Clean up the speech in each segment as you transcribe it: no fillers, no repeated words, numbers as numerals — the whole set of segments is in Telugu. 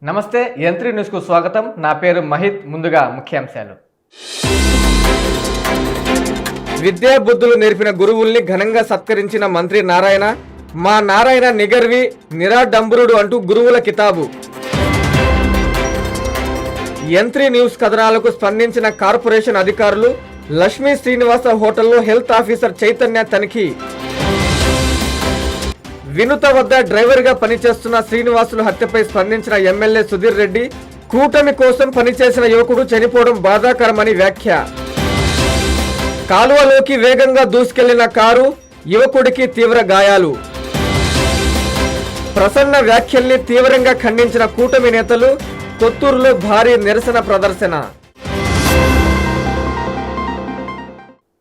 నమస్తే యంత్రి న్యూస్కు స్వాగతం. నా పేరు మహిత్. ముందుగా ముఖ్యాంశాలు. విద్యా బుద్ధులు నేర్పిన గురువుల్ని ఘనంగా సత్కరించిన మంత్రి నారాయణ. మా నారాయణ నిగర్వి నిరాడంబరుడు అంటూ గురువుల కితాబు. యంత్రి న్యూస్ కథనాలకు స్పందించిన కార్పొరేషన్ అధికారులు. లక్ష్మీ శ్రీనివాస హోటల్లో హెల్త్ ఆఫీసర్ చైతన్య తనిఖీ. వినుత వద్ద డ్రైవర్గా పనిచేస్తున్న శ్రీనివాసులు హత్యపై స్పందించిన ఎమ్మెల్యే సుధీర్ రెడ్డి. కూటమి కోసం పనిచేసిన యువకుడు చనిపోవడం బాధాకరమని వ్యాఖ్య. కాలువలోకి వేగంగా దూసుకెళ్లిన కారు, యువకుడికి తీవ్ర గాయాలు. ప్రసన్న వ్యాఖ్యల్ని తీవ్రంగా ఖండించిన కూటమి నేతలు. కొత్తూరులో భారీ నిరసన ప్రదర్శన.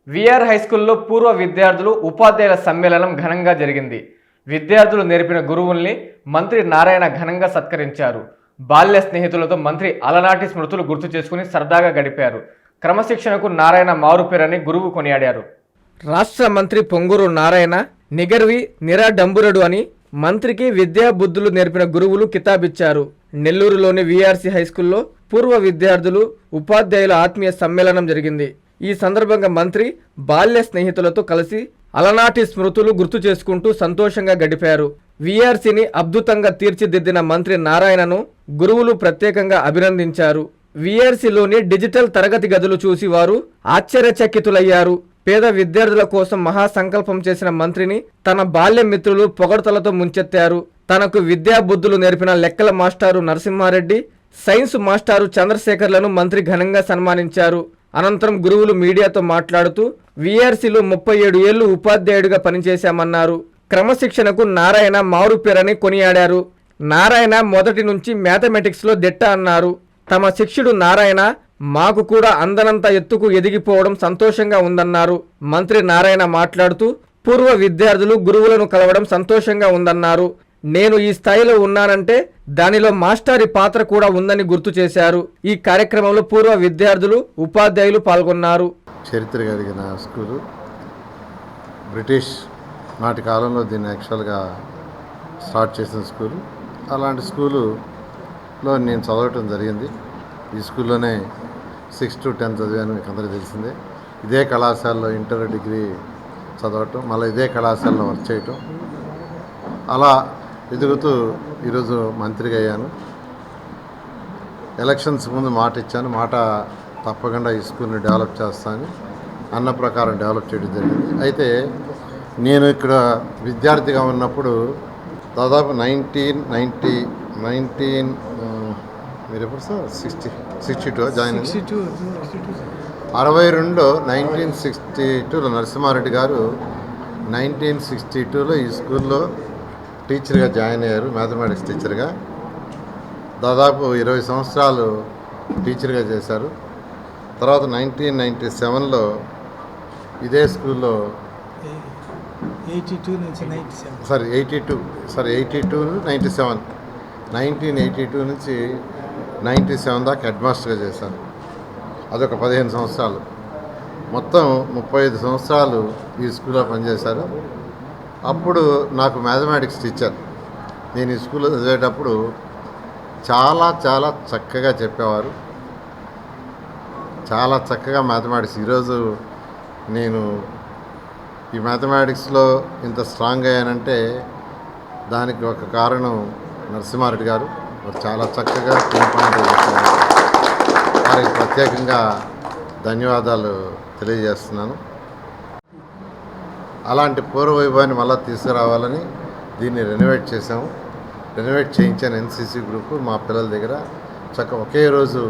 విఆర్ హైస్కూల్లో పూర్వ విద్యార్థులు ఉపాధ్యాయుల సమ్మేళనం ఘనంగా జరిగింది. విద్యార్థులు నేర్పిన గురువుల్ని మంత్రి నారాయణ ఘనంగా సత్కరించారు. బాల్య స్నేహితులతో మంత్రి అలనాటి స్మృతులు గుర్తు చేసుకుని సరదాగా గడిపారు. క్రమశిక్షణకు నారాయణ మారుపేరని గురువు కొనియాడారు. రాష్ట్ర మంత్రి పొంగూరు నారాయణ నిగర్వి నిరాడంబరుడు అని మంత్రికి విద్యా బుద్ధులు నేర్పిన గురువులు కితాబిచ్చారు. నెల్లూరులోని విఆర్సి హైస్కూల్లో పూర్వ విద్యార్థులు ఉపాధ్యాయుల ఆత్మీయ సమ్మేళనం జరిగింది. ఈ సందర్భంగా మంత్రి బాల్య స్నేహితులతో కలిసి అలనాటి స్మృతులు గుర్తు చేసుకుంటూ సంతోషంగా గడిపారు. విఆర్సిని అద్భుతంగా తీర్చిదిద్దిన మంత్రి నారాయణను గురువులు ప్రత్యేకంగా అభినందించారు. విఆర్సిలోని డిజిటల్ తరగతి గదులు చూసి వారు ఆశ్చర్యచకితులయ్యారు. పేద విద్యార్థుల కోసం మహాసంకల్పం చేసిన మంత్రిని తన బాల్య మిత్రులు పొగడ్తలతో ముంచెత్తారు. తనకు విద్యా బుద్ధులు నేర్పిన లెక్కల మాస్టారు నరసింహారెడ్డి, సైన్స్ మాస్టారు చంద్రశేఖర్లను మంత్రి ఘనంగా సన్మానించారు. అనంతరం గురువులు మీడియాతో మాట్లాడుతూ విఆర్సిలో 37 ఏళ్లు ఉపాధ్యాయుడిగా పనిచేశామన్నారు. క్రమశిక్షణకు నారాయణ మారుపేరని కొనియాడారు. నారాయణ మొదటి నుంచి మ్యాథమెటిక్స్లో దిట్ట అన్నారు. తమ శిష్యుడు నారాయణ మాకు కూడా అందనంత ఎత్తుకు ఎదిగిపోవడం సంతోషంగా ఉందన్నారు. మంత్రి నారాయణ మాట్లాడుతూ పూర్వ విద్యార్థులు గురువులను కలవడం సంతోషంగా ఉందన్నారు. నేను ఈ స్థాయిలో ఉన్నానంటే దానిలో మాస్టారి పాత్ర కూడా ఉందని గుర్తు చేశారు. ఈ కార్యక్రమంలో పూర్వ విద్యార్థులు ఉపాధ్యాయులు పాల్గొన్నారు. చరిత్ర కలిగిన స్కూలు, బ్రిటిష్ నాటి కాలంలో దీన్ని యాక్చువల్గా స్టార్ట్ చేసిన స్కూలు. అలాంటి స్కూలులో నేను చదవటం జరిగింది. ఈ స్కూల్లోనే 6 to 10 చదివాను, మీకు అందరికీ తెలిసిందే. ఇదే కళాశాలలో ఇంటర్ డిగ్రీ చదవటం, మళ్ళీ ఇదే కళాశాలలో వర్క్ చేయటం, అలా ఎదుగుతూ ఈరోజు మంత్రిగా అయ్యాను. ఎలక్షన్స్ ముందు మాట ఇచ్చాను, మాట తప్పకుండా ఈ స్కూల్ని డెవలప్ చేస్తాను అన్న ప్రకారం డెవలప్ చేయడం జరిగింది. అయితే నేను ఇక్కడ విద్యార్థిగా ఉన్నప్పుడు దాదాపు 19 మీరు ఎప్పుడు సార్ 62 జాయిన్ 62 1962లో నరసింహారెడ్డి గారు 1962లో ఈ స్కూల్లో టీచర్గా జాయిన్ అయ్యారు. మ్యాథమెటిక్స్ టీచర్గా దాదాపు 20 సంవత్సరాలు టీచర్గా చేశారు. తర్వాత 1997లో ఇదే స్కూల్లో 82 నుంచి 1982 నుంచి 97 దాకా హెడ్ మాస్టర్గా చేశాను. అదొక 15 సంవత్సరాలు. మొత్తం 35 సంవత్సరాలు ఈ స్కూల్లో పనిచేశారు. అప్పుడు నాకు మ్యాథమెటిక్స్ టీచర్, నేను ఈ స్కూల్లో చదివేటప్పుడు చాలా చాలా చక్కగా చెప్పేవారు. చాలా చక్కగా మ్యాథమెటిక్స్. ఈరోజు నేను ఈ మ్యాథమెటిక్స్లో ఇంత స్ట్రాంగ్ అయ్యానంటే దానికి ఒక కారణం నరసింహారెడ్డి గారు. వారు చాలా చక్కగా పాయింట్ చెప్పారు. వారికి ప్రత్యేకంగా ధన్యవాదాలు తెలియజేస్తున్నాను. అలాంటి పూర్వ వైభవాన్ని మళ్ళీ తీసుకురావాలని దీన్ని రెనోవేట్ చేసాము. రెనోవేట్ చేయించాను ఎన్సీసీ గ్రూపు మా పిల్లల దగ్గర. ఒకే రోజు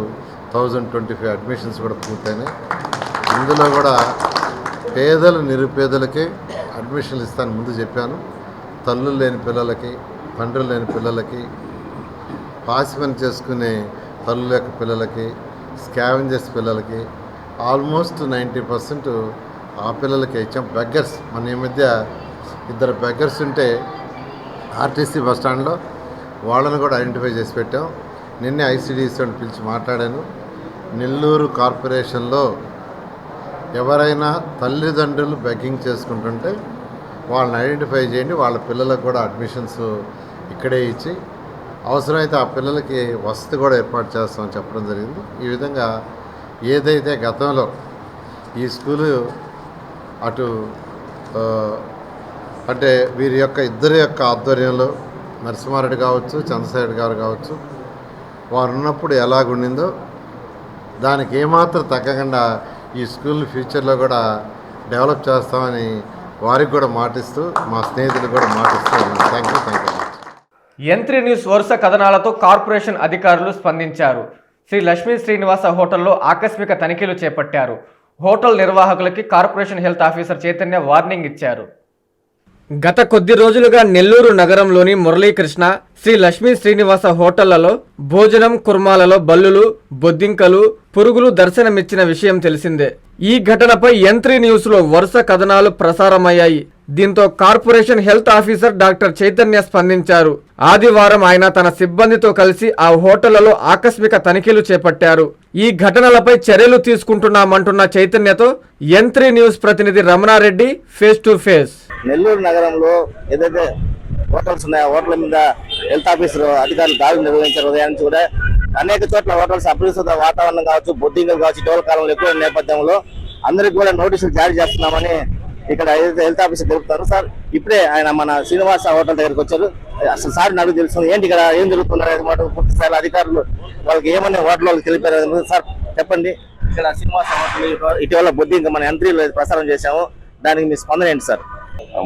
1025 అడ్మిషన్స్ కూడా పూర్తయినాయి. ఇందులో కూడా పేదలు నిరుపేదలకే అడ్మిషన్లు ఇస్తాను ముందు చెప్పాను. తల్లులు లేని పిల్లలకి, తండ్రులు లేని పిల్లలకి, పాసి పని చేసుకునే తల్లుల యొక్క పిల్లలకి, స్కావెంజర్స్ పిల్లలకి ఆల్మోస్ట్ 90% ఆ పిల్లలకి ఇచ్చాం. బెగ్గర్స్, మన ఈ మధ్య 2 బెగ్గర్స్ ఉంటే ఆర్టీసీ బస్టాండ్లో వాళ్ళని కూడా ఐడెంటిఫై చేసి పెట్టాం. నిన్నే ఐసీడీసీని పిలిచి మాట్లాడాను. నెల్లూరు కార్పొరేషన్లో ఎవరైనా తల్లిదండ్రులు బెగ్గింగ్ చేసుకుంటుంటే వాళ్ళని ఐడెంటిఫై చేయండి, వాళ్ళ పిల్లలకు కూడా అడ్మిషన్స్ ఇక్కడే ఇచ్చి అవసరమైతే ఆ పిల్లలకి వసతి కూడా ఏర్పాటు చేస్తామని చెప్పడం జరిగింది. ఈ విధంగా ఏదైతే గతంలో ఈ స్కూలు అటు అంటే వీరి యొక్క ఇద్దరి యొక్క ఆధ్వర్యంలో నరసింహారెడ్డి కావచ్చు, చంద్రశేఖర్ గారు కావచ్చు, వారు ఉన్నప్పుడు ఎలాగుండిందో దానికి ఏమాత్రం తగ్గకుండా ఈ స్కూల్ ఫ్యూచర్లో కూడా డెవలప్ చేస్తామని వారికి కూడా మాటిస్తూ, మా స్నేహితులకు కూడా మాటిస్తూ థ్యాంక్ యూ. యంత్రి న్యూస్ వరుస కథనాలతో కార్పొరేషన్ అధికారులు స్పందించారు. శ్రీ లక్ష్మీ శ్రీనివాస హోటల్లో ఆకస్మిక తనిఖీలు చేపట్టారు. హోటల్ నిర్వాహకులకి corporation health officer Chaitanya warning ఇచ్చారు. గత కొద్ది రోజులుగా నెల్లూరు నగరంలోని మురళీకృష్ణ, శ్రీ లక్ష్మీ శ్రీనివాస హోటళ్లలో భోజనం కుర్మాలలో బల్లులు, బొద్దింకలు, పురుగులు దర్శనమిచ్చిన విషయం తెలిసిందే. ఈ ఘటనపై యంత్రి న్యూస్ లో వరుస కథనాలు ప్రసారమయ్యాయి. దీంతో corporation health officer doctor Chaitanya స్పందించారు. ఆదివారం ఆయన తన సిబ్బందితో కలిసి ఆ హోటళ్లలో ఆకస్మిక తనిఖీలు చేపట్టారు. ఈ ఘటనలపై చర్యలు తీసుకుంటున్నామంటున్న చైతన్యతో యంత్రి న్యూస్ ప్రతినిధి Ramana Reddy face to face. Nellore నగరంలో ఏదైతే హోటల్స్ ఉన్నాయో హోటల్ మీద హెల్త్ ఆఫీసర్ అధికారులు దాడులు నిర్వహించారు. ఉదయం నుంచి కూడా అనేక చోట్ల హోటల్స్ అపరిశుభ్ర వాతావరణం కావచ్చు, బొద్దింకలు కావచ్చు, ఇటీవల కాలంలో ఎక్కువ నేపథ్యంలో అందరికి కూడా నోటీసులు జారీ చేస్తున్నామని ఇక్కడ ఏదైతే హెల్త్ ఆఫీసర్ తెలుపుతారు. సార్ ఇప్పుడే ఆయన మన శ్రీనివాస హోటల్ దగ్గరికి వచ్చారు. అసలు సార్ నాకు తెలుస్తుంది ఏంటి ఇక్కడ ఏం జరుగుతున్నారు మాట పూర్తి స్థాయిలో అధికారులు వాళ్ళకి ఏమని హోటల్ వాళ్ళకి తెలిపారు. సార్ చెప్పండి, ఇక్కడ శ్రీనివాస హోటల్ ఇటీవల బొద్దింక మన ఎంట్రీలో ప్రసారం చేశాము, దానికి మీ స్పందన ఏంటి సార్?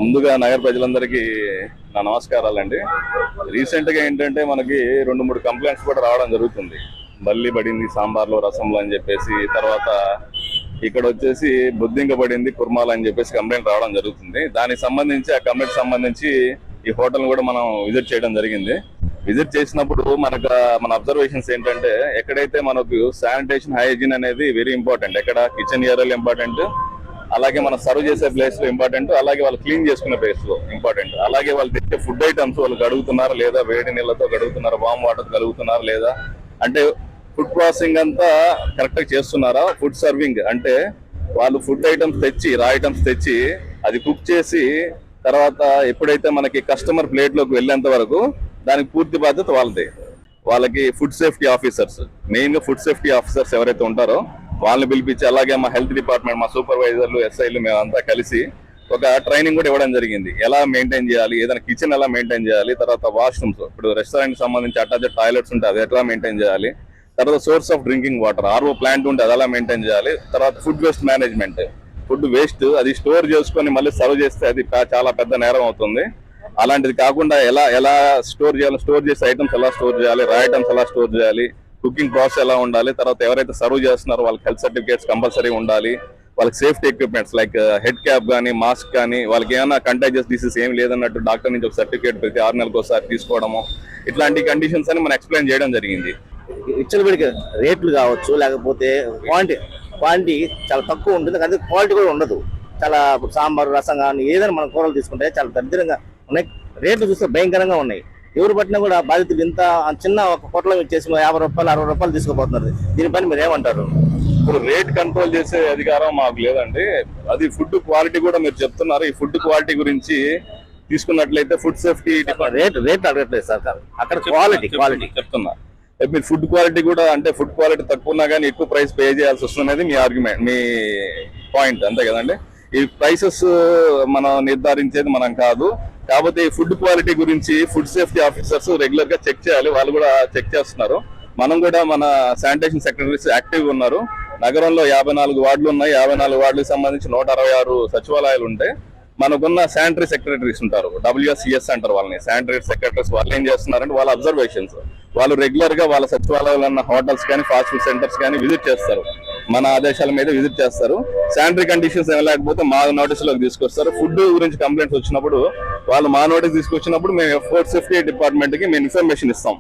ముందుగా నగర ప్రజలందరికీ నా నమస్కారాలండి. రీసెంట్గా ఏంటంటే మనకి 2-3 కంప్లైంట్స్ కూడా రావడం జరుగుతుంది. బల్లి పడింది సాంబార్లో, రసంలో అని చెప్పేసి, తర్వాత ఇక్కడ వచ్చేసి బొద్దింక పడింది కుర్మాలు అని చెప్పేసి కంప్లైంట్ రావడం జరుగుతుంది. దానికి సంబంధించి ఆ కంప్లైంట్ సంబంధించి ఈ హోటల్ని కూడా మనం విజిట్ చేయడం జరిగింది. విజిట్ చేసినప్పుడు మన అబ్జర్వేషన్స్ ఏంటంటే ఎక్కడైతే మనకు శానిటేషన్, హైజీన్ అనేది వెరీ ఇంపార్టెంట్. ఎక్కడ కిచెన్ ఏరియాలో ఇంపార్టెంట్, అలాగే మనం సర్వ్ చేసే ప్లేస్ లో ఇంపార్టెంట్, అలాగే వాళ్ళు క్లీన్ చేసుకునే ప్లేస్ లో ఇంపార్టెంట్, అలాగే వాళ్ళు తెచ్చే ఫుడ్ ఐటమ్స్ వాళ్ళు కడుగుతున్నారా లేదా, వేడి నీళ్ళతో కడుగుతున్నారా, వామ్ వాటర్ కలుగుతున్నారా లేదా, అంటే ఫుడ్ ప్రాసెసింగ్ అంతా కరెక్ట్ గా చేస్తున్నారా, ఫుడ్ సర్వింగ్ అంటే వాళ్ళు ఫుడ్ ఐటమ్స్ తెచ్చి, రా ఐటమ్స్ తెచ్చి అది కుక్ చేసి తర్వాత ఎప్పుడైతే మనకి కస్టమర్ ప్లేట్ లోకి వెళ్ళేంత వరకు దానికి పూర్తి బాధ్యత వాళ్ళది. వాళ్ళకి ఫుడ్ సేఫ్టీ ఆఫీసర్స్, మెయిన్ గా ఫుడ్ సేఫ్టీ ఆఫీసర్స్ ఎవరైతే ఉంటారో వాళ్ళని పిలిపించి, అలాగే మా హెల్త్ డిపార్ట్మెంట్, మా సూపర్వైజర్లు, ఎస్ఐలు మేమంతా కలిసి ఒక ట్రైనింగ్ కూడా ఇవ్వడం జరిగింది. ఎలా మెయింటైన్ చేయాలి, ఏదైనా కిచెన్ ఎలా మెయింటైన్ చేయాలి, తర్వాత వాష్రూమ్స్, ఇప్పుడు రెస్టారెంట్ సంబంధించి అటాచ్డ్ టాయిలెట్స్ ఉంటే అది ఎట్లా మెయింటైన్ చేయాలి, తర్వాత source of drinking water, RO plant ఉంటే అది ఎలా మెయింటైన్ చేయాలి, తర్వాత food waste management, food waste అది స్టోర్ చేసుకొని మళ్ళీ సర్వ్ చేస్తే అది చాలా పెద్ద నేరం అవుతుంది. అలాంటిది కాకుండా ఎలా స్టోర్ చేయాలి, స్టోర్ చేసే ఐటమ్స్ ఎలా స్టోర్ చేయాలి, రా ఐటమ్స్ ఎలా స్టోర్ చేయాలి, కుకింగ్ ప్రాసెస్ ఎలా ఉండాలి, తర్వాత ఎవరైతే సర్వ్ చేస్తున్నారో వాళ్ళకి హెల్త్ సర్టిఫికేట్స్ కంపల్సరీ ఉండాలి, వాళ్ళకి safety equipments like head cap కానీ, మాస్క్ కానీ, వాళ్ళకి ఏమైనా కంటాజియస్ డిసీజ్ ఏం లేదన్నట్టు డాక్టర్ నుంచి ఒక సర్టిఫికేట్ ప్రతి 6 నెలలకు ఒకసారి తీసుకోవడము, ఇట్లాంటి కండిషన్స్ అని మనం ఎక్స్ప్లెయిన్ చేయడం జరిగింది. విచ్చలవిడికి రేట్లు కావచ్చు, లేకపోతే క్వాంటిటీ చాలా తక్కువ ఉంటుంది, కానీ క్వాలిటీ కూడా ఉండదు. చాలా సాంబార్, రసం కానీ ఏదైనా మనం కూరలు తీసుకుంటే చాలా దరిద్రంగా ఉన్నాయి. రేట్లు చూస్తే భయంకరంగా ఉన్నాయి. ఎవరు పట్టినా కూడా బాధితులు ఇంత చిన్న ఒక పొట్లం ఇచ్చేసి 50 రూపాయలు 60 రూపాయలు తీసుకోబోతున్నారు. దీనిపైన మీరు ఏమంటారు? ఇప్పుడు రేట్ కంట్రోల్ చేసే అధికారం మాకు లేదండి. అది ఫుడ్ క్వాలిటీ కూడా మీరు చెప్తున్నారు. ఈ ఫుడ్ క్వాలిటీ గురించి తీసుకున్నట్లయితే ఫుడ్ సేఫ్టీ రేట్ అడగట్లేదు సార్, అక్కడ క్వాలిటీ చెప్తున్నా. మీరు ఫుడ్ క్వాలిటీ కూడా, అంటే ఫుడ్ క్వాలిటీ తక్కువ ఉన్నా కానీ ఎక్కువ ప్రైస్ పే చేయాల్సి వస్తున్నది మీ ఆర్గ్యుమెంట్, మీ పాయింట్, అంతే కదండి. ఈ ప్రైసెస్ మనం నిర్ధారించేది మనం కాదు. కాకపోతే ఈ ఫుడ్ క్వాలిటీ గురించి ఫుడ్ సేఫ్టీ ఆఫీసర్స్ రెగ్యులర్ గా చెక్ చేయాలి. వాళ్ళు కూడా చెక్ చేస్తున్నారు. మనం కూడా మన శానిటేషన్ సెక్రటరీస్ యాక్టివ్ గా ఉన్నారు. నగరంలో 54 వార్డులు ఉన్నాయి. 54 వార్డులకు సంబంధించి 166 సచివాలయాలు ఉంటాయి. మనకున్న శానిటరీ సెక్రటరీస్ ఉంటారు, WSCS అంటారు వాళ్ళని, శానిటరీ సెక్రటరీస్. వాళ్ళు ఏం చేస్తున్నారంటే వాళ్ళ అబ్జర్వేషన్స్, వాళ్ళు రెగ్యులర్ గా వాళ్ళ సచివాలయాలు ఉన్న హోటల్స్ కానీ, ఫాస్ట్ ఫుడ్ సెంటర్స్ కానీ విజిట్ చేస్తారు. మన ఆదేశాల మీద విజిట్ చేస్తారు. శానిటరీ కండిషన్స్ ఏమి లేకపోతే మా నోటీస్ లోకి తీసుకొస్తారు. ఫుడ్ గురించి కంప్లైంట్స్ వచ్చినప్పుడు వాళ్ళు మా నోటీస్ తీసుకొచ్చినప్పుడు మేము ఫుడ్ సేఫ్టీ డిపార్ట్మెంట్ కి మేము ఇన్ఫర్మేషన్ ఇస్తాం.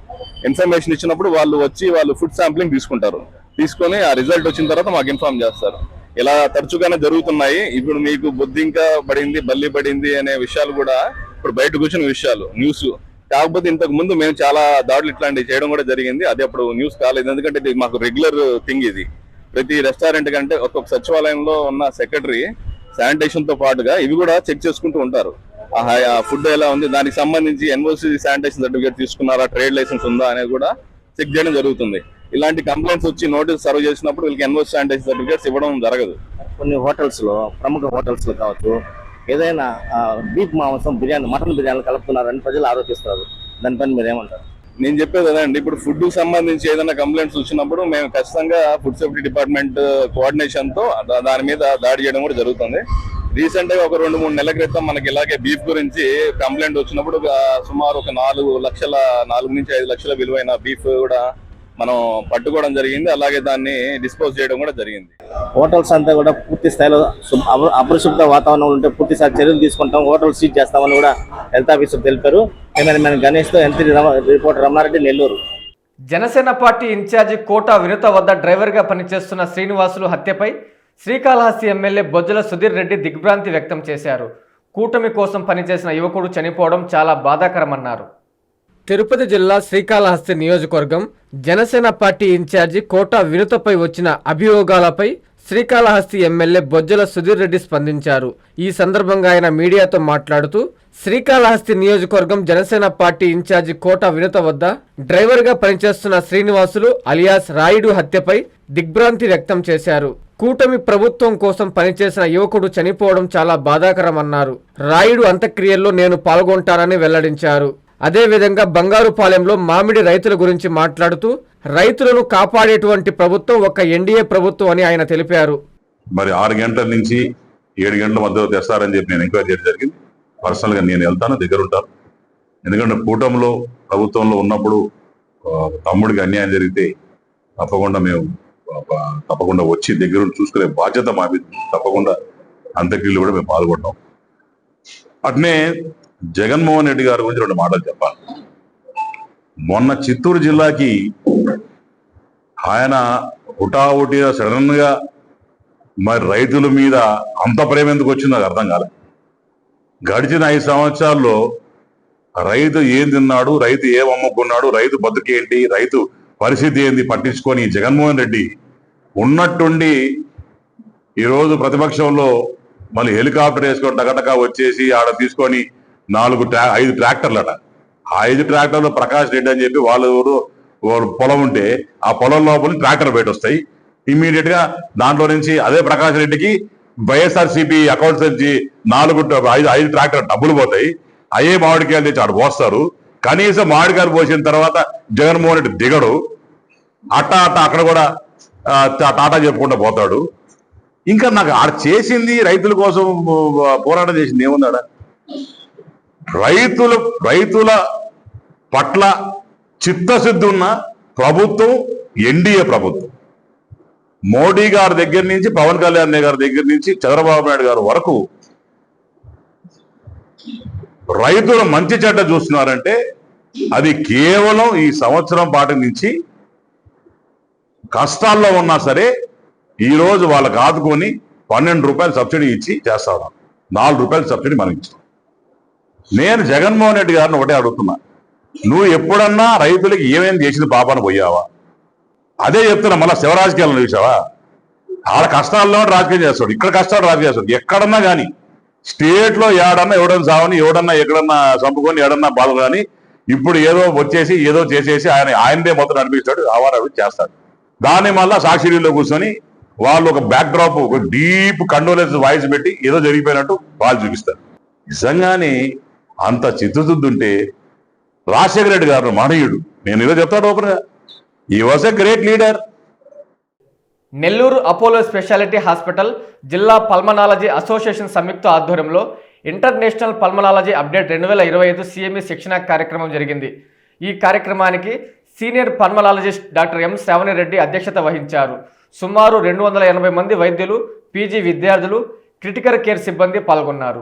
ఇన్ఫర్మేషన్ ఇచ్చినప్పుడు వాళ్ళు వచ్చి వాళ్ళు ఫుడ్ శాంప్లింగ్ తీసుకుంటారు. తీసుకొని ఆ రిజల్ట్ వచ్చిన తర్వాత మాకు ఇన్ఫార్మ్ చేస్తారు. ఇలా తరచుగానే జరుగుతున్నాయి. ఇప్పుడు మీకు బొద్దింక పడింది, బల్లి పడింది అనే విషయాలు కూడా ఇప్పుడు బయటకు వచ్చిన విషయాలు, న్యూస్. కాకపోతే ఇంతకు ముందు మేము చాలా దాడులు ఇట్లాంటివి చేయడం కూడా జరిగింది. అది అప్పుడు న్యూస్ కాలేదు, ఎందుకంటే ఇది మాకు రెగ్యులర్ థింగ్. ఇది ప్రతి రెస్టారెంట్ కంటే ఒక్కొక్క సచివాలయంలో ఉన్న సెక్రటరీ శానిటేషన్ తో పాటుగా ఇవి కూడా చెక్ చేసుకుంటూ ఉంటారు. ఫుడ్ ఎలా ఉంది, దానికి సంబంధించి ఎన్ఓసి శానిటేషన్ సర్టిఫికేట్ తీసుకున్నారా, ట్రేడ్ లైసెన్స్ ఉందా అనేది కూడా చెక్ చేయడం జరుగుతుంది. ఇలాంటి కంప్లైంట్స్ వచ్చి నోటీస్ సర్వ్ చేసినప్పుడు వీళ్ళకి ఎన్ఓసి శానిటేషన్ సర్టిఫికేట్స్ ఇవ్వడం జరగదు. కొన్ని హోటల్స్ లో, ప్రముఖ హోటల్స్ లో కావచ్చు, ఏదైనా బీఫ్ మాంసం బిర్యానీ, మటన్ బిర్యానీ కలుపుతున్నారని ప్రజలు ఆరోపిస్తారు. దానిపైన మీరు ఏమంటారు? నేను చెప్పేది అదండి, ఇప్పుడు ఫుడ్ సంబంధించి ఏదైనా కంప్లైంట్స్ వచ్చినప్పుడు మేము ఖచ్చితంగా ఫుడ్ సేఫ్టీ డిపార్ట్మెంట్ కోఆర్డినేషన్ తో దాని మీద దాడి చేయడం కూడా జరుగుతుంది. రీసెంట్ గా ఒక 2-3 నెలల క్రితం మనకి ఇలాగే బీఫ్ గురించి కంప్లైంట్ వచ్చినప్పుడు సుమారు ఒక 4 నుంచి 5 లక్షల విలువైన బీఫ్ కూడా మనం పట్టుకోవడం జరిగింది. అలాగే దాన్ని డిస్పోజ్ చేయడం కూడా జరిగింది. హోటల్స్ అంతా కూడా పూర్తి స్థాయిలో అపరిశుభ్ర వాతావరణం ఉంటే పూర్తి స్థాయి చర్యలు తీసుకుంటాం, హోటల్ సీజ్ చేస్తామని కూడా హెల్త్ ఆఫీసర్ తెలిపారు. కెమెరామెన్ గణేష్ తో MP reporter Ramana Reddy, Nellore. Janasena party incharge Kota Vinutha వద్ద డ్రైవర్గా పనిచేస్తున్న శ్రీనివాసులు హత్యపై శ్రీకాళహస్తి ఎమ్మెల్యే బొజ్జల సుధీర్ రెడ్డి దిగ్భ్రాంతి వ్యక్తం చేశారు. కూటమి కోసం పనిచేసిన యువకుడు చనిపోవడం చాలా బాధాకరమన్నారు. తిరుపతి జిల్లా శ్రీకాళహస్తి నియోజకవర్గం జనసేన పార్టీ ఇన్ఛార్జి కోట వినుతపై వచ్చిన అభియోగాలపై శ్రీకాళహస్తి ఎమ్మెల్యే బొజ్జల సుధీర్ రెడ్డి స్పందించారు. ఈ సందర్భంగా ఆయన మీడియాతో మాట్లాడుతూ శ్రీకాళహస్తి నియోజకవర్గం జనసేన పార్టీ ఇన్ఛార్జి కోట వినుత వద్ద డ్రైవర్గా పనిచేస్తున్న శ్రీనివాసులు అలియాస్ రాయుడు హత్యపై దిగ్భ్రాంతి వ్యక్తం చేశారు. కూటమి ప్రభుత్వం కోసం పనిచేసిన యువకుడు చనిపోవడం చాలా బాధాకరమన్నారు. రాయుడు అంత్యక్రియల్లో నేను పాల్గొంటానని వెల్లడించారు. అదేవిధంగా బంగారుపాలెంలో మామిడి రైతుల గురించి మాట్లాడుతూ రైతులను కాపాడేటువంటి ప్రభుత్వం ఒక ఎన్డీఏ ప్రభుత్వం అని ఆయన తెలిపారు. మరి 6 గంటల నుంచి 7 గంటల మధ్య తెస్తారని చెప్పి నేను ఎంక్వైరీ చేయడం జరిగింది. పర్సనల్ గా నేను వెళ్తాను, దగ్గర ఉంటాను. ఎందుకంటే కూటమిలో ప్రభుత్వంలో ఉన్నప్పుడు తమ్ముడికి అన్యాయం జరిగితే తప్పకుండా వచ్చి దగ్గర చూసుకునే బాధ్యత మా మీద, తప్పకుండా అంత్యక్రియలు కూడా మేము పాల్గొంటాం. అట్నే జగన్మోహన్ రెడ్డి గారి గురించి 2 మాటలు చెప్పాలి. మొన్న చిత్తూరు జిల్లాకి ఆయన హుటాహుటిగా సడన్ గా మరి రైతుల మీద అంత ప్రేమ ఎందుకు వచ్చిందో నాకు అర్థం కాలేదు. గడిచిన 5 సంవత్సరాల్లో రైతు ఏం తిన్నాడు, రైతు ఏం అమ్ముకున్నాడు, రైతు బతుకేంటి, రైతు పరిస్థితి ఏంది పట్టించుకొని జగన్మోహన్ రెడ్డి ఉన్నట్టుండి ఈరోజు ప్రతిపక్షంలో మళ్ళీ హెలికాప్టర్ వేసుకొని టకటకా వచ్చేసి ఆడ తీసుకొని 5 ట్రాక్టర్లట. ఆ 5 ట్రాక్టర్లు ప్రకాష్ రెడ్డి అని చెప్పి వాళ్ళు పొలం ఉంటే ఆ పొలం లోపల ట్రాక్టర్ బయట వస్తాయి. ఇమ్మీడియట్ గా దాంట్లో నుంచి అదే ప్రకాష్ రెడ్డికి వైఎస్ఆర్సీపీ అకౌంట్స్ నుంచి 5 ట్రాక్టర్ డబ్బులు పోతాయి. అయ్యే మామిడికాయలు తెచ్చి ఆడ పోస్తారు. కనీసం మామిడికాయలు పోసిన తర్వాత జగన్మోహన్ రెడ్డి దిగడు. అట్ట అక్కడ కూడా టాటా చెప్పుకుంటూ పోతాడు. ఇంకా నాకు ఆడ చేసింది రైతుల కోసం పోరాటం చేసింది ఏముందాడా? రైతుల పట్ల చిత్తశుద్ధి ఉన్న ప్రభుత్వం ఎన్డీఏ ప్రభుత్వం. మోడీ గారి దగ్గర నుంచి, పవన్ కళ్యాణ్ గారి దగ్గర నుంచి, చంద్రబాబు నాయుడు గారి వరకు రైతుల మంచి చెడ్డ చూస్తున్నారంటే అది కేవలం ఈ సంవత్సరం పాటు నుంచి కష్టాల్లో ఉన్నా సరే ఈరోజు వాళ్ళకి ఆదుకొని 12 రూపాయలు సబ్సిడీ ఇచ్చి చేస్తా ఉన్నాం. 4 రూపాయలు సబ్సిడీ మనం ఇచ్చాం. నేను జగన్మోహన్ రెడ్డి గారిని ఒకటే అడుగుతున్నా, నువ్వు ఎప్పుడన్నా రైతులకి ఏమేమి చేసింది పాపాన పోయావా? అదే చెప్తున్నా, మళ్ళీ శివరాజకీయాలను చూసావా? ఆడ కష్టాల్లో రాజకీయం చేస్తాడు, ఇక్కడ కష్టాలు రాజకీయం చేస్తాడు. ఎక్కడన్నా కానీ స్టేట్ లో ఏడన్నా ఎవడన్నా సావని, ఎవడన్నా ఎక్కడన్నా చంపుకొని, ఏడన్నా బాధ కానీ ఇప్పుడు ఏదో వచ్చేసి ఏదో చేసేసి ఆయనదే మొత్తం నడిపిస్తాడు, ఆవారాలు చేస్తాడు. దాన్ని మళ్ళా సాక్షిలో కూర్చొని వాళ్ళు ఒక బ్యాక్ డ్రాప్, ఒక డీప్ కండోలెన్స్ వాయిస్ పెట్టి ఏదో జరిగిపోయినట్టు వాళ్ళు చూపిస్తారు. నిజంగానే అంత చిత్తశుద్ధి ఉంటే రాజశేఖర రెడ్డి గారు మహనీయుడు. నేను ఏదో చెప్తాను ఓపెన్ గా, ఈ was a great leader. Nellore Apollo speciality hospital జిల్లా పల్మనాలజీ అసోసియేషన్ సంయుక్త ఆధ్వర్యంలో ఇంటర్నేషనల్ పల్మనాలజీ అప్డేట్ 2025 సిఎంఈ శిక్షణ కార్యక్రమం జరిగింది. ఈ కార్యక్రమానికి సీనియర్ పల్మనాలజిస్ట్ డాక్టర్ ఎం శ్రావణిరెడ్డి అధ్యక్షత వహించారు. సుమారు 280 మంది వైద్యులు, పీజీ విద్యార్థులు, క్రిటికల్ కేర్ సిబ్బంది పాల్గొన్నారు.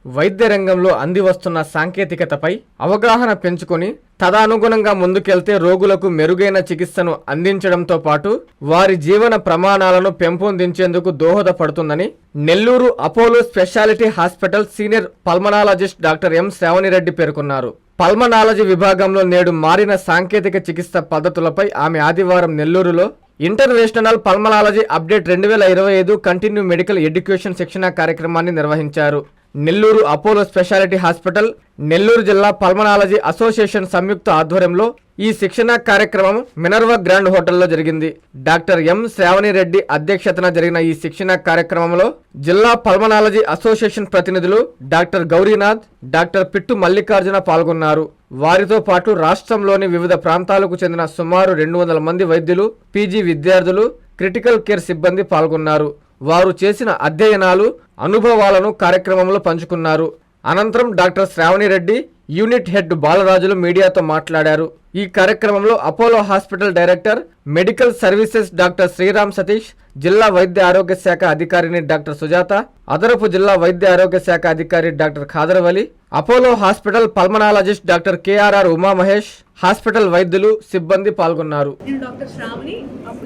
వైద్య రంగంలో అంది వస్తున్న సాంకేతికతపై అవగాహన పెంచుకొని తదనుగుణంగా ముందుకెళ్తే రోగులకు మెరుగైన చికిత్సను అందించడంతో పాటు వారి జీవన ప్రమాణాలను పెంపొందించేందుకు దోహదపడుతుందని Nellore Apollo speciality hospital senior pulmonologist doctor M Sravani Reddy పేర్కొన్నారు. పల్మనాలజీ విభాగంలో నేడు మారిన సాంకేతిక చికిత్స పద్ధతులపై ఆమె ఆదివారం నెల్లూరులో international pulmonology update 2025 continue medical education శిక్షణ కార్యక్రమాన్ని నిర్వహించారు. నెల్లూరు అపోలో స్పెషాలిటీ హాస్పిటల్, నెల్లూరు జిల్లా పల్మనాలజీ అసోసియేషన్ సంయుక్త ఆధ్వర్యంలో ఈ శిక్షణ కార్యక్రమం మినర్వా గ్రాండ్ హోటల్లో జరిగింది. డాక్టర్ ఎం శ్రావణి రెడ్డి అధ్యక్షతన జరిగిన ఈ శిక్షణ కార్యక్రమంలో జిల్లా పల్మనాలజీ అసోసియేషన్ ప్రతినిధులు డాక్టర్ గౌరీనాథ్, డాక్టర్ పిట్టు మల్లికార్జున పాల్గొన్నారు. వారితో పాటు రాష్ట్రంలోని వివిధ ప్రాంతాలకు చెందిన సుమారు 200 మంది వైద్యులు, పీజీ విద్యార్థులు, క్రిటికల్ కేర్ సిబ్బంది పాల్గొన్నారు. వారు చేసిన అధ్యయనాలు, అనుభవాలను కార్యక్రమంలో పంచుకున్నారు. అనంతరం doctor Sravani Reddy, unit head Balarajulu మీడియాతో మాట్లాడారు. ఈ కార్యక్రమంలో Apollo hospital director, medical services doctor Sriram Satish, జిల్లా వైద్య ఆరోగ్య శాఖ అధికారిని డాక్టర్ సుజాత, అదనపు జిల్లా వైద్య ఆరోగ్య శాఖ అధికారి doctor Khadarvali, Apollo hospital pulmonologist doctor KRR Umamahesh, hospital వైద్యులు, సిబ్బంది పాల్గొన్నారు. నేను doctor Sravani,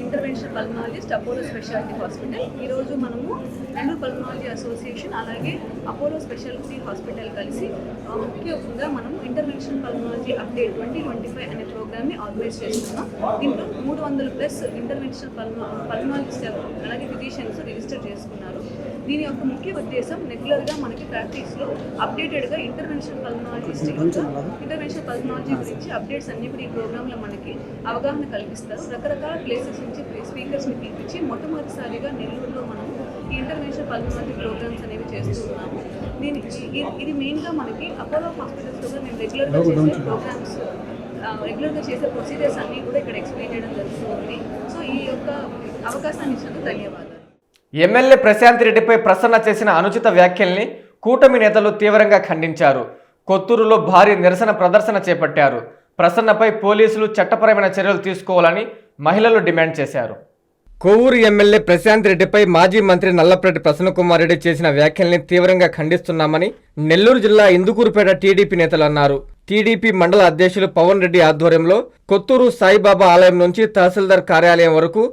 interventional pulmonologist, Apollo speciality hospital. ఈరోజు మనము నెల్లూరు పల్మనాలజీ అసోసియేషన్ అలాగే అపోలో స్పెషాలిటీ హాస్పిటల్ కలిసి ముఖ్యంగా మనం ఇంటర్వెన్షనల్ పల్మనాలజీ అప్డేట్ 2025 అనే ప్రోగ్రామ్ని ఆర్గనైజ్ చేస్తున్నాం. దీంట్లో 300+ ఇంటర్వెన్షనల్ పల్మనాలజిస్ట్ అలాగే ఫిజిషియన్స్ రిజిస్టర్ చేసుకున్నారు. దీని యొక్క ముఖ్య ఉద్దేశం రెగ్యులర్గా మనకి ప్రాక్టీస్లో అప్డేటెడ్గా ఇంటర్వెన్షనల్ పల్మనాలజీ గురించి అప్డేట్స్ అన్ని కూడా ఈ ప్రోగ్రాంలో మనకి అవగాహన కల్పిస్తారు. రకరకాల ప్లేసెస్ నుంచి స్పీకర్స్ని పిలిపించి మొట్టమొదటిసారిగా నెల్లూరులో మనం ఈ ఇంటర్వెన్షనల్ పల్మనాలజీ ప్రోగ్రామ్స్ అనేవి చేస్తున్నాము. ఇది మెయిన్గా మనకి అపోలో హాస్పిటల్స్లో మేము రెగ్యులర్గా చేసే ప్రొసీజర్స్ అన్నీ కూడా ఇక్కడ ఎక్స్ప్లెయిన్ చేయడం జరుగుతుంది. సో ఈ యొక్క అవకాశాన్ని ఇచ్చినందుకు ధన్యవాదాలు. ఎమ్మెల్యే ప్రశాంత్ రెడ్డిపై ప్రసన్న చేసిన అనుచిత వ్యాఖ్యల్ని కూటమి నేతలు తీవ్రంగా ఖండించారు. కొత్తూరులో భారీ నిరసన ప్రదర్శన చేపట్టారు. ప్రసన్నపై పోలీసులు చట్టపరమైన చర్యలు తీసుకోవాలని మహిళలు డిమాండ్ చేశారు. కొవ్వూరు ఎమ్మెల్యే ప్రశాంత్ రెడ్డిపై మాజీ మంత్రి నల్లపరెడ్డి ప్రసన్నకుమార్ రెడ్డి చేసిన వ్యాఖ్యల్ని తీవ్రంగా ఖండిస్తున్నామని నెల్లూరు జిల్లా ఇందుకూరుపేట టీడీపీ నేతలు అన్నారు. టీడీపీ మండల అధ్యక్షులు పవన్ రెడ్డి ఆధ్వర్యంలో కొత్తూరు సాయిబాబా ఆలయం నుంచి తహసీల్దార్ కార్యాలయం వరకు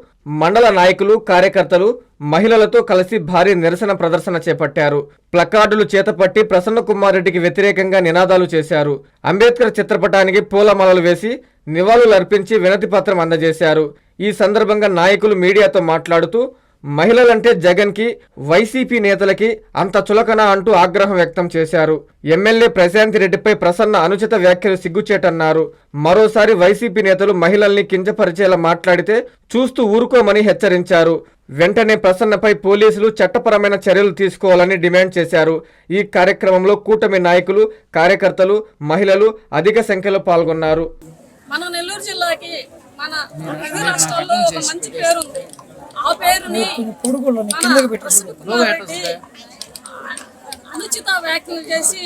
మండల నాయకులు, కార్యకర్తలు, మహిళలతో కలిసి భారీ నిరసన ప్రదర్శన చేపట్టారు. ప్లకార్డులు చేతపట్టి ప్రసన్నకుమార్ రెడ్డికి వ్యతిరేకంగా నినాదాలు చేశారు. అంబేద్కర్ చిత్రపటానికి పూలమాలలు వేసి నివాళులర్పించి వినతి పత్రం అందజేశారు. ఈ సందర్భంగా నాయకులు మీడియాతో మాట్లాడుతూ మహిళలంటే జగన్కి, వైసీపీ నేతలకి అంత చులకన అంటూ ఆగ్రహం వ్యక్తం చేశారు. ఎమ్మెల్యే ప్రశాంత్ రెడ్డిపై ప్రసన్న అనుచిత వ్యాఖ్యలు సిగ్గుచేటన్నారు. మరోసారి వైసీపీ నేతలు మహిళల్ని కించపరిచేలా మాట్లాడితే చూస్తూ ఊరుకోమని హెచ్చరించారు. వెంటనే ప్రసన్నపై పోలీసులు చట్టపరమైన చర్యలు తీసుకోవాలని డిమాండ్ చేశారు. ఈ కార్యక్రమంలో కూటమి నాయకులు, కార్యకర్తలు, మహిళలు అధిక సంఖ్యలో పాల్గొన్నారు. మన నెల్లూరు జిల్లాకి మన తెలుగు రాష్ట్రాల్లో ఒక మంచి పేరు ఉంది. ఆ పేరుని అనుచిత వ్యాఖ్యలు చేసి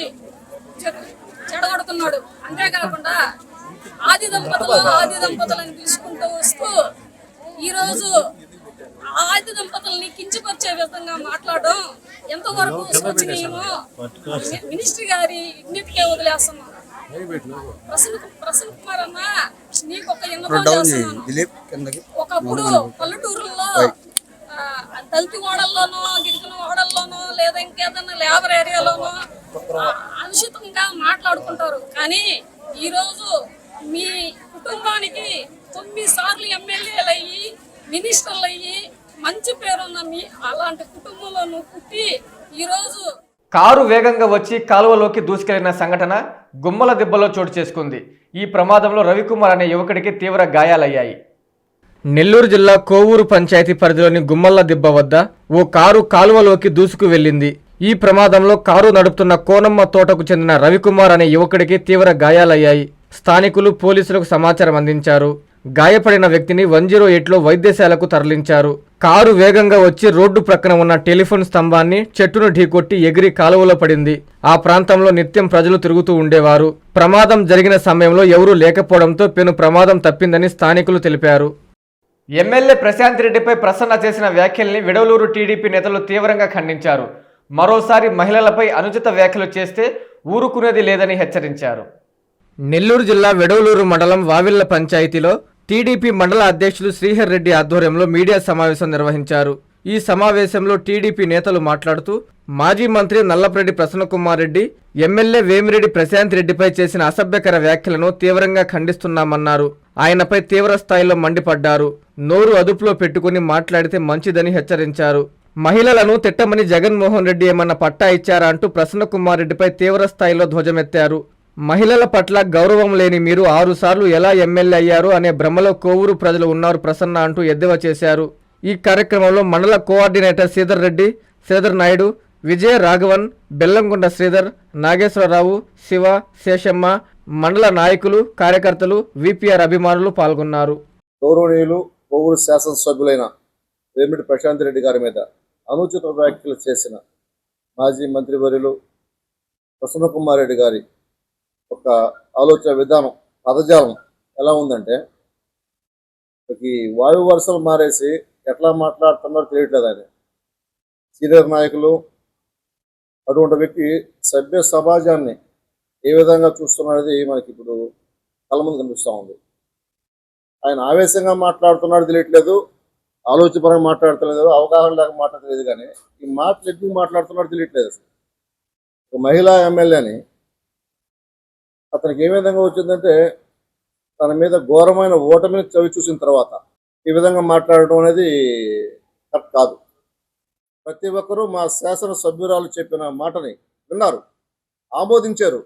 చెడగొడుతున్నాడు. అంతేకాకుండా ఆది దంపతులను తీసుకుంటూ వస్తూ ఈరోజు ఆది దంపతుల్ని కించపరిచే విధంగా మాట్లాడడం ఎంతవరకు శోచనీయమో మినిస్టర్ గారి విజ్ఞప్తికే వదిలేస్తున్నాం. ప్రసన్న కుమార్ అన్న, నీకు ఒక ఇన్నపం చేస్తున్నాను. ఒకప్పుడు పల్లెటూరుల్లో దళిత ఓడల్లోనో, గిరిజన ఓడల్లోనో, లేదా ఇంకేదన్నా లేబర్ ఏరియాలోనో అనుచితంగా మాట్లాడుకుంటారు. కానీ ఈరోజు మీ కుటుంబానికి 9 సార్లు ఎమ్మెల్యేలు అయ్యి, మినిస్టర్లు అయ్యి, మంచి పేరున్న మీ అలాంటి కుటుంబంలో నువ్వు పుట్టి ఈరోజు కారు వేగంగా వచ్చి కాలువలోకి దూసుకెళ్లిన సంఘటన గుమ్మల దిబ్బలో చోటు చేసుకుంది. ఈ ప్రమాదంలో రవికుమార్ అనే యువకుడికి తీవ్ర గాయాలయ్యాయి. నెల్లూరు జిల్లా కోవూరు పంచాయతీ పరిధిలోని గుమ్మల దిబ్బ వద్ద ఓ కారు కాలువలోకి దూసుకు వెళ్లింది. ఈ ప్రమాదంలో కారు నడుపుతున్న కోనమ్మ తోటకు చెందిన రవికుమార్ అనే యువకుడికి తీవ్ర గాయాలయ్యాయి. స్థానికులు పోలీసులకు సమాచారం అందించారు. గాయపడిన వ్యక్తిని 108లో వైద్యశాలకు తరలించారు. కారు వేగంగా వచ్చి రోడ్డు ప్రక్కన ఉన్న టెలిఫోన్ స్తంభాన్ని, చెట్టును ఢీకొట్టి ఎగిరి కాలువలో పడింది. ఆ ప్రాంతంలో నిత్యం ప్రజలు తిరుగుతూ ఉండేవారు. ప్రమాదం జరిగిన సమయంలో ఎవరూ లేకపోవడంతో పెను ప్రమాదం తప్పిందని స్థానికులు తెలిపారు. ఎమ్మెల్యే ప్రశాంత్ రెడ్డిపై ప్రసన్న చేసిన వ్యాఖ్యల్ని విడవలూరు టీడీపీ నేతలు తీవ్రంగా ఖండించారు. మరోసారి మహిళలపై అనుచిత వ్యాఖ్యలు చేస్తే ఊరుకునేది లేదని హెచ్చరించారు. నెల్లూరు జిల్లా విడవలూరు మండలం వావిళ్ల పంచాయతీలో టీడీపీ మండల అధ్యక్షులు శ్రీహర్ రెడ్డి ఆధ్వర్యంలో మీడియా సమావేశం నిర్వహించారు. ఈ సమావేశంలో టీడీపీ నేతలు మాట్లాడుతూ మాజీ మంత్రి నల్లపరెడ్డి ప్రసన్నకుమార్ రెడ్డి, ఎమ్మెల్యే వేమిరెడ్డి ప్రశాంత్ రెడ్డిపై చేసిన అసభ్యకర వ్యాఖ్యలను తీవ్రంగా ఖండిస్తున్నామన్నారు. ఆయనపై తీవ్ర స్థాయిలో మండిపడ్డారు. నోరు అదుపులో పెట్టుకుని మాట్లాడితే మంచిదని హెచ్చరించారు. మహిళలను తిట్టమని జగన్మోహన్ రెడ్డి ఏమన్నా పట్టా ఇచ్చారా అంటూ ప్రసన్న కుమార్ రెడ్డిపై తీవ్ర స్థాయిలో ధ్వజమెత్తారు. మహిళల పట్ల గౌరవం లేని మీరు 6 సార్లు ఎలా ఎమ్మెల్యే అయ్యారు అనే భ్రమలో కోవూరు ప్రజలు ఉన్నారు ప్రసన్న అంటూ ఎద్దేవా చేశారు. ఈ కార్యక్రమంలో మండల కోఆర్డినేటర్ శ్రీధర్ రెడ్డి, శ్రీధర్ నాయుడు, విజయ రాఘవన్, బెల్లంకొండ శ్రీధర్, నాగేశ్వరరావు, శివ, శేషమ్మ, మండల నాయకులు, కార్యకర్తలు, విపిఆర్ అభిమానులు పాల్గొన్నారు. గౌరవనీయులు కోవూరు శాసనసభ్యులైన వేమిరెడ్డి ప్రశాంత్ రెడ్డి గారి మీద అనుచిత వ్యాఖ్యలు చేసిన మాజీ మంత్రివర్యులు ప్రసన్న కుమార్ రెడ్డి గారి ఒక ఆలోచన విధానం, పదజాలం ఎలా ఉందంటే ఈ వాయు వరుసలు మారేసి ఎట్లా మాట్లాడుతున్నారో తెలియట్లేదు. ఆయన సీనియర్ నాయకులు, అటువంటి వ్యక్తి సభ్య సమాజాన్ని ఏ విధంగా చూస్తున్నది మనకి ఇప్పుడు కళ్ళ ముందు కనిపిస్తూ ఉంది. ఆయన ఆవేశంగా మాట్లాడుతున్నాడు తెలియట్లేదు, ఆలోచనపరంగా మాట్లాడతలేదు, అవగాహన లేక మాట్లాడలేదు. కానీ ఈ మాటలు ఎక్కువ మాట్లాడుతున్నాడు తెలియట్లేదు. ఒక మహిళా ఎమ్మెల్యేని అతనికి ఏ విధంగా వచ్చిందంటే తన మీద ఘోరమైన ఓటమిని చవి చూసిన తర్వాత ఈ విధంగా మాట్లాడటం అనేది కరెక్ట్ కాదు. ప్రతి ఒక్కరూ మా శాసన సభ్యురాలు చెప్పిన మాటని విన్నారు, ఆమోదించారు.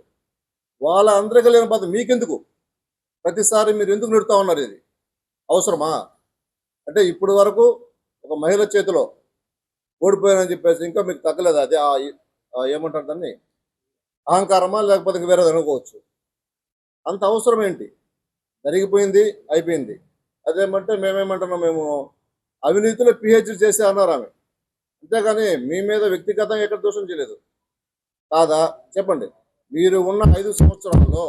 వాళ్ళ అందరికీ లేని బాధ మీకెందుకు? ప్రతిసారి మీరు ఎందుకు నిడుతూ ఉన్నారు? ఇది అవసరమా? అంటే ఇప్పుడు వరకు ఒక మహిళ చేతిలో ఓడిపోయానని చెప్పేసి ఇంకా మీకు తగ్గలేదు. అదే ఏమంటారు దాన్ని, అహంకారమా లేకపోతే ఇంకా వేరేది అనుకోవచ్చు. అంత అవసరం ఏంటి? జరిగిపోయింది, అయిపోయింది. అదేమంటే మేమేమంటున్నాం, మేము అవినీతిలో పిహెచ్డి చేసి అన్నారు ఆమె. అంతేగాని మీ మీద వ్యక్తిగతంగా ఎక్కడ దోషం చేయలేదు. కాదా చెప్పండి. మీరు ఉన్న 5 సంవత్సరాల్లో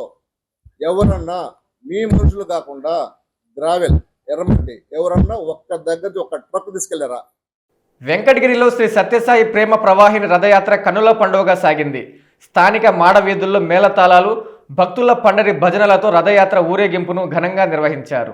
ఎవరన్నా మీ మనుషులు కాకుండా గ్రావెల్, ఎర్రమట్టి ఎవరన్నా ఒక్క దగ్గర ఒక ట్రక్ తీసుకెళ్లారా? వెంకటగిరిలో శ్రీ సత్యసాయి ప్రేమ ప్రవాహిని రథయాత్ర కన్నుల పండుగగా సాగింది. స్థానిక మాడవీధుల్లో మేళతాళాలు, భక్తుల పండరి భజనలతో రథయాత్ర ఊరేగింపును ఘనంగా నిర్వహించారు.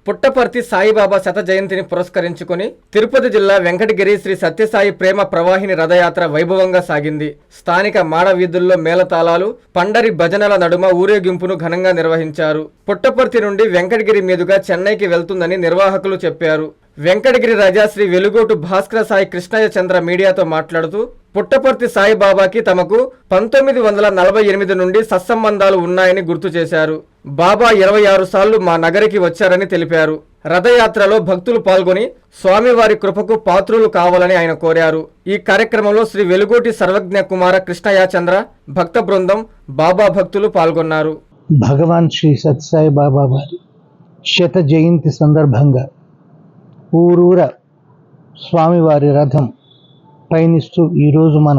పుట్టపర్తి సాయిబాబా శత జయంతిని పురస్కరించుకుని తిరుపతి జిల్లా వెంకటగిరి శ్రీ సత్యసాయి ప్రేమ ప్రవాహిని రథయాత్ర వైభవంగా సాగింది. స్థానిక మాడవీధుల్లో మేళతాళాలు, పండరి భజనల నడుమ ఊరేగింపును ఘనంగా నిర్వహించారు. పుట్టపర్తి నుండి వెంకటగిరి మీదుగా చెన్నైకి వెళ్తుందని నిర్వాహకులు చెప్పారు. వెంకటగిరి రాజా శ్రీ వెలుగోటు భాస్కర సాయి కృష్ణయ్య చంద్ర మీడియాతో మాట్లాడుతూ పుట్టపర్తి సాయిబాబాకి తమకు 1948 నుండి సత్సంబంధాలు ఉన్నాయని గుర్తు చేశారు. బాబా 26 సార్లు మా నగరికి వచ్చారని తెలిపారు. రథయాత్రలో భక్తులు పాల్గొని స్వామివారి కృపకు పాత్రులు కావాలని ఆయన కోరారు. ఈ కార్యక్రమంలో శ్రీ వెలుగోటి సర్వజ్ఞ కుమార కృష్ణయ్య చంద్ర, భక్త బృందం, బాబా భక్తులు పాల్గొన్నారు. భగవాన్ శ్రీ సత్యసాయి బాబా వారి శత జయంతి సందర్భంగా ఊరూర స్వామివారి రథం పయనిస్తూ ఈరోజు మన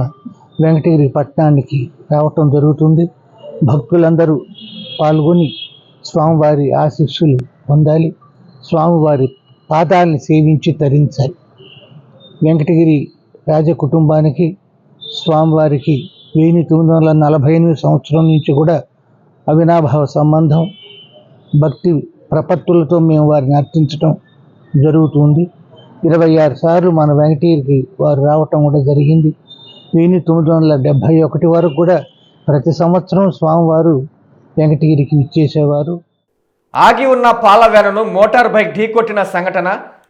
వెంకటగిరి పట్టణానికి రావటం జరుగుతుంది. భక్తులందరూ పాల్గొని స్వామివారి ఆశీస్సులు పొందాలి, స్వామివారి పాదాలని సేవించి తరించాలి. వెంకటగిరి రాజ కుటుంబానికి స్వామివారికి 1948 సంవత్సరం నుంచి కూడా అవినాభావ సంబంధం, భక్తి ప్రపత్తులతో మేము వారిని అర్చించడం జరుగుతుంది. 26 సార్లు మన వెంకటగిరికి వారు రావటం కూడా జరిగింది. 1971 వరకు కూడా ప్రతి సంవత్సరం స్వామివారు వెంకటగిరికి ఇచ్చేసేవారు. ఆగి ఉన్న పాల వ్యానును మోటార్ బైక్ ఢీకొట్టిన సంఘటన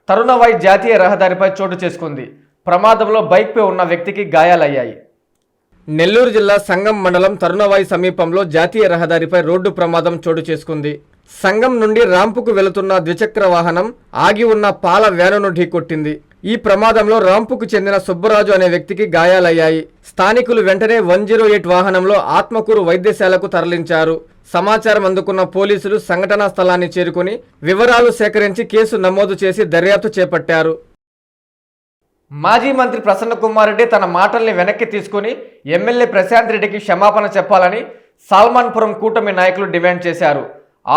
తరుణవాయి జాతీయ రహదారిపై చోటు చేసుకుంది. ప్రమాదంలో బైక్పై ఉన్న వ్యక్తికి గాయాలయ్యాయి. నెల్లూరు జిల్లా సంగం మండలం తరుణవాయి సమీపంలో జాతీయ రహదారిపై రోడ్డు ప్రమాదం చోటు చేసుకుంది. సంగం నుండి రాంపుకు వెళుతున్న ద్విచక్ర వాహనం ఆగి ఉన్న పాల వ్యానును ఢీకొట్టింది. ఈ ప్రమాదంలో రాంపుకు చెందిన సుబ్బరాజు అనే వ్యక్తికి గాయాలయ్యాయి. స్థానికులు వెంటనే 108 వాహనంలో ఆత్మకూరు వైద్యశాలకు తరలించారు. సమాచారం అందుకున్న పోలీసులు సంఘటనా స్థలాన్ని చేరుకుని వివరాలు సేకరించి కేసు నమోదు చేసి దర్యాప్తు చేపట్టారు. మాజీ మంత్రి ప్రసన్న కుమార్ రెడ్డి తన మాటల్ని వెనక్కి తీసుకుని ఎమ్మెల్యే ప్రశాంత్ రెడ్డికి క్షమాపణ చెప్పాలని సాల్మాన్పురం కూటమి నాయకులు డిమాండ్ చేశారు.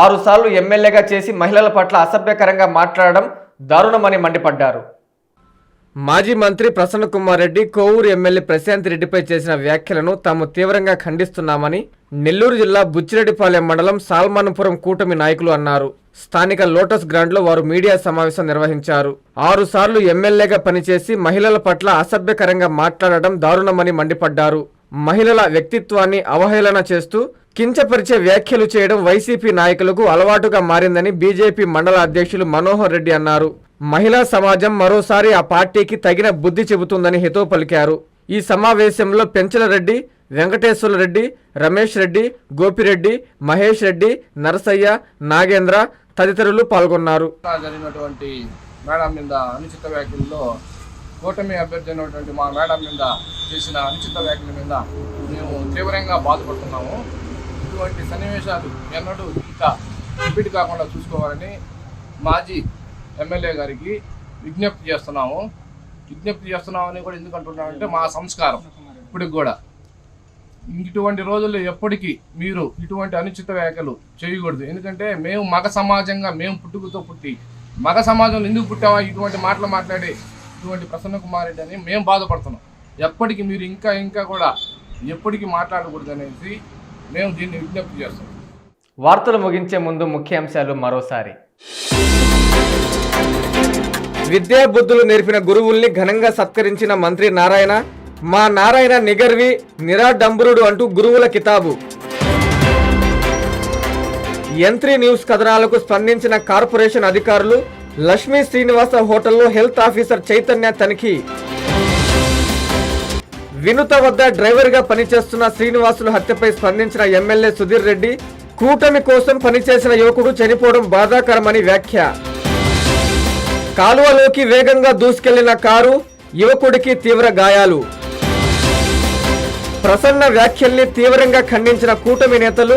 6 సార్లు ఎమ్మెల్యేగా చేసి మహిళల పట్ల అసభ్యకరంగా మాట్లాడడం దారుణమని మండిపడ్డారు. మాజీ మంత్రి ప్రసన్న కుమార్ రెడ్డి కోవూరు ఎమ్మెల్యే ప్రశాంత్ రెడ్డిపై చేసిన వ్యాఖ్యలను తాము తీవ్రంగా ఖండిస్తున్నామని నెల్లూరు జిల్లా బుచ్చిరెడ్డిపాలెం మండలం సాల్మాన్పురం కూటమి నాయకులు అన్నారు. స్థానిక లోటస్ గ్రౌండ్లో వారు మీడియా సమావేశం నిర్వహించారు. 6 సార్లు ఎమ్మెల్యేగా పనిచేసి మహిళల పట్ల అసభ్యకరంగా మాట్లాడడం దారుణమని మండిపడ్డారు. మహిళల వ్యక్తిత్వాన్ని అవహేళన చేస్తూ కించపరిచే వ్యాఖ్యలు చేయడం వైసీపీ నాయకులకు అలవాటుగా మారిందని బీజేపీ మండల అధ్యక్షులు మనోహర్ రెడ్డి అన్నారు. మహిళా సమాజం మరోసారి ఆ పార్టీకి తగిన బుద్ధి చెబుతుందని హితవు పలికారు. ఈ సమావేశంలో పెంచల రెడ్డి, వెంకటేశ్వర రెడ్డి, రమేష్ రెడ్డి, గోపిరెడ్డి, మహేష్ రెడ్డి, నరసయ్య, నాగేంద్ర తదితరులు పాల్గొన్నారు. జరిగినటువంటి మేడం మీద అనుచిత వ్యాఖ్యల్లో కూటమి అభ్యర్థి అయినటువంటి మా మేడం మీద చేసిన అనుచిత వ్యాఖ్యల మీద మేము తీవ్రంగా బాధపడుతున్నాము. ఇటువంటి సన్నివేశాలు ఎన్నడూ ఇంకా రిపీట్ కాకుండా చూసుకోవాలని మాజీ ఎమ్మెల్యే గారికి విజ్ఞప్తి చేస్తున్నామని కూడా ఎందుకు అంటున్నామంటే మా సంస్కారం ఇప్పటికి కూడా ఇటువంటి రోజుల్లో ఎప్పటికీ మీరు ఇటువంటి అనుచిత వ్యాఖ్యలు చేయకూడదు. ఎందుకంటే మేము మగ సమాజంగా మేము పుట్టుకతో పుట్టి మగ సమాజంలో ఎందుకు పుట్టామా ఇటువంటి మాటలు మాట్లాడి ఇటువంటి ప్రసన్న కుమార్ రెడ్డి అని మేము బాధపడుతున్నాం. ఎప్పటికీ మీరు ఇంకా కూడా ఎప్పటికీ మాట్లాడకూడదు అనేసి మేము దీన్ని విజ్ఞప్తి చేస్తున్నాం. వార్తలు ముగించే ముందు ముఖ్యాంశాలు మరోసారి. విద్యా బుద్ధులు నేర్పిన గురువుల్ని ఘనంగా సత్కరించిన మంత్రి నారాయణ. మా నారాయణ నిగర్వి నిరాడంబరుడు అంటూ గురువుల కితాబు. యంత్రి న్యూస్ కథనాలకు స్పందించిన కార్పొరేషన్ అధికారులు. లక్ష్మీ శ్రీనివాస హోటల్లో హెల్త్ ఆఫీసర్ చైతన్య తనిఖీ. వినుత వద్ద డ్రైవర్గా పనిచేస్తున్న శ్రీనివాసులు హత్యపై స్పందించిన ఎమ్మెల్యే సుధీర్ రెడ్డి. కూటమి కోసం పనిచేసిన యువకుడు చనిపోవడం బాధాకరమని వ్యాఖ్య. కాలువలోకి వేగంగా దూసుకెళ్లిన కారు, యువకుడికి తీవ్ర గాయాలు. ప్రసన్న వ్యాఖ్యల్ని తీవ్రంగా ఖండించిన కూటమి నేతలు.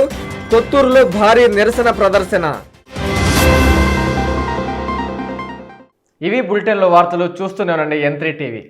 కొత్తూరులో భారీ నిరసన ప్రదర్శన. ఇవి బులెటిన్లో వార్తలు. చూస్తూనే ఉండండి N3 టీవీ.